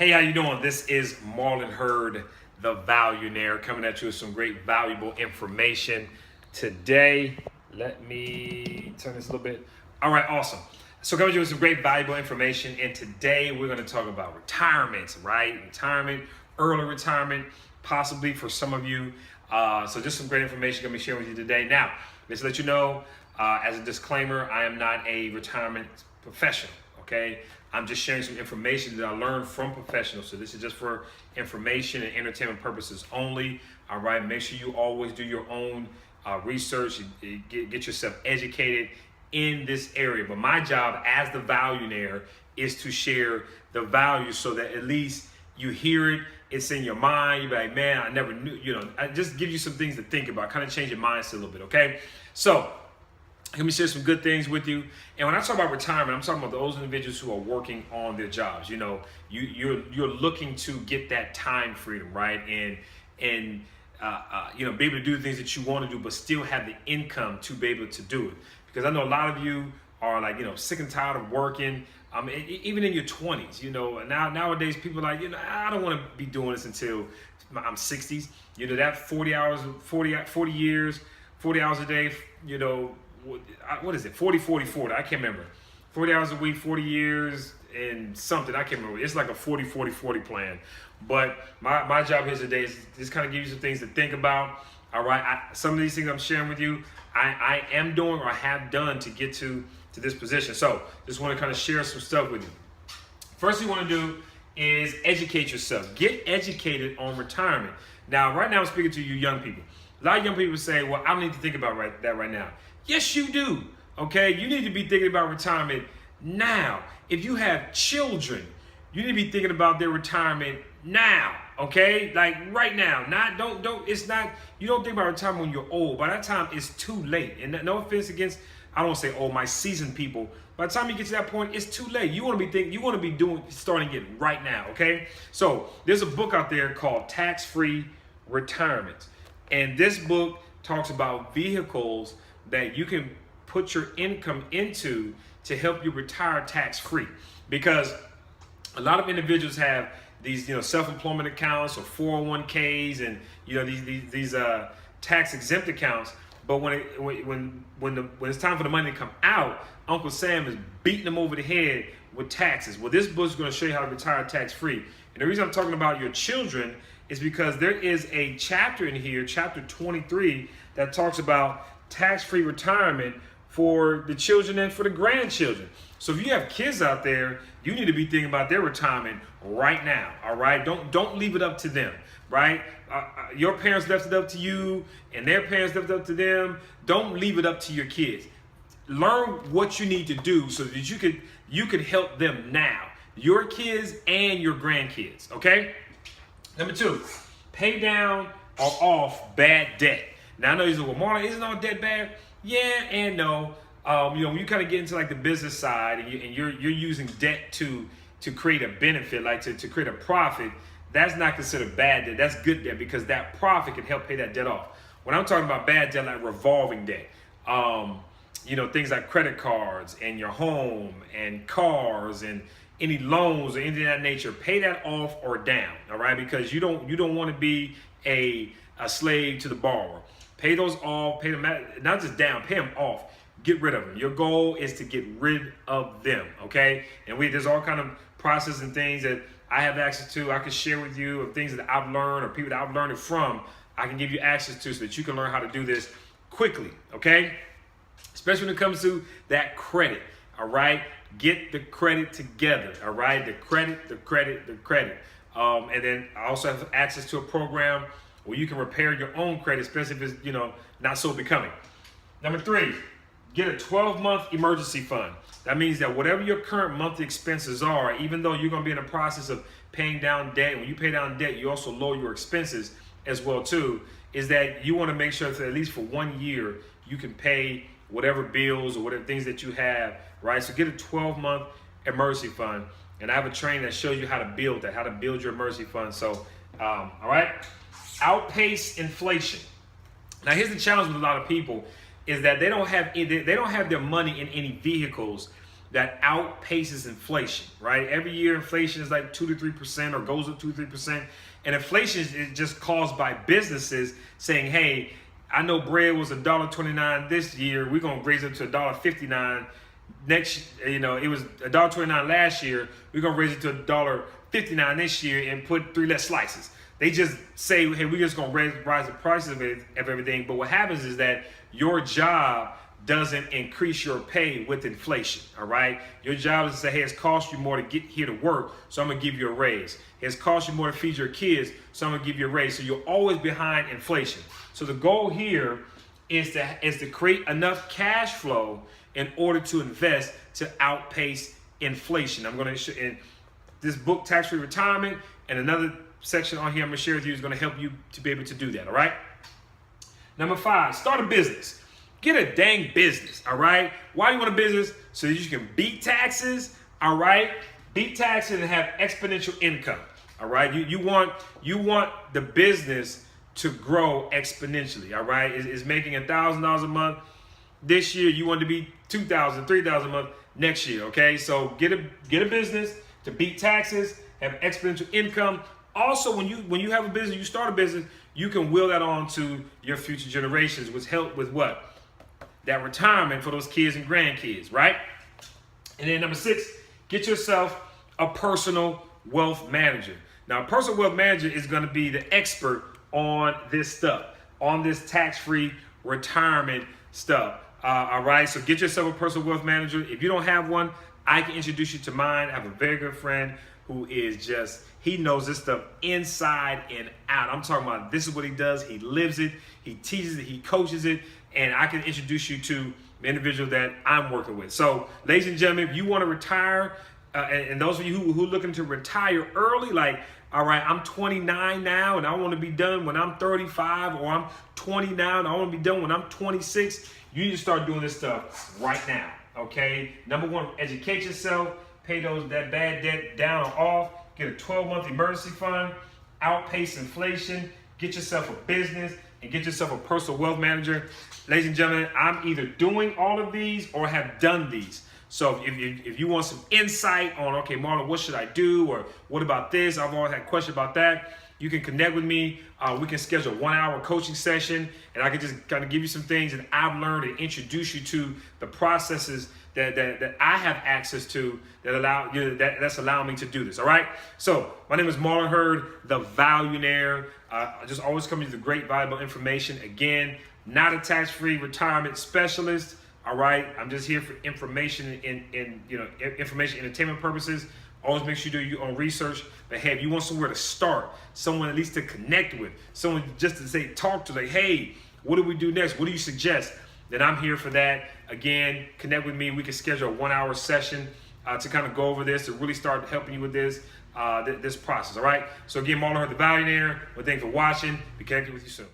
Hey, how you doing? This is Marlon Hurd, the Valuenaire, coming at you with some great valuable information today. Let me turn this a little bit. All right, awesome. So coming at you with some great valuable information, and today we're going to talk about retirement, right? Retirement, early retirement, possibly for some of you. So just some great information going to be sharing with you today. Now, let's let you know, as a disclaimer, I am not a retirement professional, okay? I'm just sharing some information that I learned from professionals. So this is just for information and entertainment purposes only. All right, make sure you always do your own research and get yourself educated in this area. But my job as the Valuenaire is to share the value so that at least you hear it, it's in your mind. You're like, man, I never knew, I just give you some things to think about, kind of change your mindset a little bit, okay? So let me share some good things with you. And when I talk about retirement, I'm talking about those individuals who are working on their jobs. You're looking to get that time freedom, right? And be able to do the things that you want to do, but still have the income to be able to do it. Because I know a lot of you are like, sick and tired of working. Even in your 20s, nowadays people are like, I don't want to be doing this until I'm 60s. That 40 hours, 40 years, 40 hours a day, what is it? 40, I can't remember. 40 hours a week, 40 years and something. I can't remember. It's like a 40 plan. But my job here today is just kind of give you some things to think about. All right. Some of these things I'm sharing with you, I am doing or have done to get to this position. So just want to kind of share some stuff with you. First thing you want to do is educate yourself. Get educated on retirement. Now, right now I'm speaking to you young people. A lot of young people say, well, I don't need to think about that right now. Yes, you do. Okay, you need to be thinking about retirement now. If you have children, you need to be thinking about their retirement now. Okay, like right now. You don't think about retirement when you're old. By that time, it's too late. And no offense against, I don't want to say, my seasoned people. By the time you get to that point, it's too late. You want to be starting it right now. Okay, so there's a book out there called Tax-Free Retirement, and this book talks about vehicles that you can put your income into to help you retire tax-free. Because a lot of individuals have these, self-employment accounts or 401ks and, these tax-exempt accounts. But when it's time for the money to come out, Uncle Sam is beating them over the head with taxes. Well, this book is going to show you how to retire tax-free. And the reason I'm talking about your children is because there is a chapter in here, chapter 23, that talks about tax-free retirement for the children and for the grandchildren. So if you have kids out there, you need to be thinking about their retirement right now. All right, don't leave it up to them. Right, your parents left it up to you, and their parents left it up to them. Don't leave it up to your kids. Learn what you need to do so that you could help them now, your kids and your grandkids. Okay. Number 2, pay down or off bad debt. Now I know you say, well, Marlon, isn't all debt bad? Yeah and no. When you kind of get into like the business side and you're using debt to create a benefit, like to create a profit, that's not considered bad debt. That's good debt because that profit can help pay that debt off. When I'm talking about bad debt, like revolving debt, things like credit cards and your home and cars and any loans or anything of that nature, pay that off or down. All right, because you don't want to be a slave to the borrower. Pay those off, pay them not just down, pay them off. Get rid of them. Your goal is to get rid of them, okay? And there's all kind of process and things that I have access to. I can share with you of things that I've learned or people that I've learned it from. I can give you access to so that you can learn how to do this quickly, okay? Especially when it comes to that credit, all right? Get the credit together, all right? The credit. And then I also have access to a program where you can repair your own credit, especially if it's, not so becoming. Number 3, get a 12-month emergency fund. That means that whatever your current monthly expenses are, even though you're going to be in the process of paying down debt, when you pay down debt, you also lower your expenses as well too, is that you want to make sure that at least for 1 year, you can pay whatever bills or whatever things that you have, right? So get a 12-month emergency fund. And I have a training that shows you how to build that, how to build your emergency fund. So, all right, outpace inflation. Now, here's the challenge with a lot of people is that they don't have their money in any vehicles that outpaces inflation, right? Every year inflation is like 2 to 3% or goes up 2 to 3%. And inflation is just caused by businesses saying, hey, I know bread was $1.29 this year. We're going to raise it to $1.59 next. It was $1.29 last year. We're going to raise it to $1.59 this year and put 3 less slices. They just say, hey, we're just going to rise the prices of everything. But what happens is that your job doesn't increase your pay with inflation, all right? Your job is to say, hey, it's cost you more to get here to work, so I'm going to give you a raise. It's cost you more to feed your kids, so I'm going to give you a raise. So you're always behind inflation. So the goal here is to create enough cash flow in order to invest to outpace inflation. I'm going to show in this book, Tax-Free Retirement, and another section on here I'm going to share with you is going to help you to be able to do that, all right? Number 5, start a business. Get a dang business, all right? Why do you want a business? So that you can beat taxes, all right? Beat taxes and have exponential income, all right? You want the business to grow exponentially, all right? It's making $1,000 a month this year. You want to be $2,000, $3,000 a month next year, okay? So get a business to beat taxes, have exponential income. Also, when you have a business, you start a business, you can will that on to your future generations, which help with what? That retirement for those kids and grandkids, right? And then number 6, get yourself a personal wealth manager. Now, a personal wealth manager is going to be the expert on this stuff, on this tax-free retirement stuff. All right, so get yourself a personal wealth manager. If you don't have one, I can introduce you to mine. I have a very good friend who is he knows this stuff inside and out. I'm talking about this is what he does. He lives it. He teaches it. He coaches it. And I can introduce you to the individual that I'm working with. So, ladies and gentlemen, if you want to retire, and those of you who are looking to retire early, like, all right, I'm 29 now, and I want to be done when I'm 35, or I'm 20 now, and I want to be done when I'm 26, you need to start doing this stuff right now, okay? Number 1, educate yourself, pay that bad debt down or off, get a 12-month emergency fund, outpace inflation, get yourself a business, and get yourself a personal wealth manager. Ladies and gentlemen, I'm either doing all of these or have done these. So if you want some insight on, okay, Marlon, what should I do? Or what about this? I've always had questions about that. You can connect with me. We can schedule a 1-hour coaching session, and I can just kind of give you some things that I've learned and introduce you to the processes that I have access to that's allowing me to do this. All right. So my name is Marlon Hurd, the Valuenaire. I just always come to you with great, valuable information. Again, not a tax-free retirement specialist. All right. I'm just here for information information entertainment purposes. Always make sure you do your own research. But hey, if you want somewhere to start, someone at least to connect with, someone just to say, talk to, like, hey, what do we do next? What do you suggest? Then I'm here for that. Again, connect with me. We can schedule a 1-hour session to kind of go over this, to really start helping you with this process. All right. So again, Marlon Hurd, the Valuenaire. Well, thanks for watching. Be connected with you soon.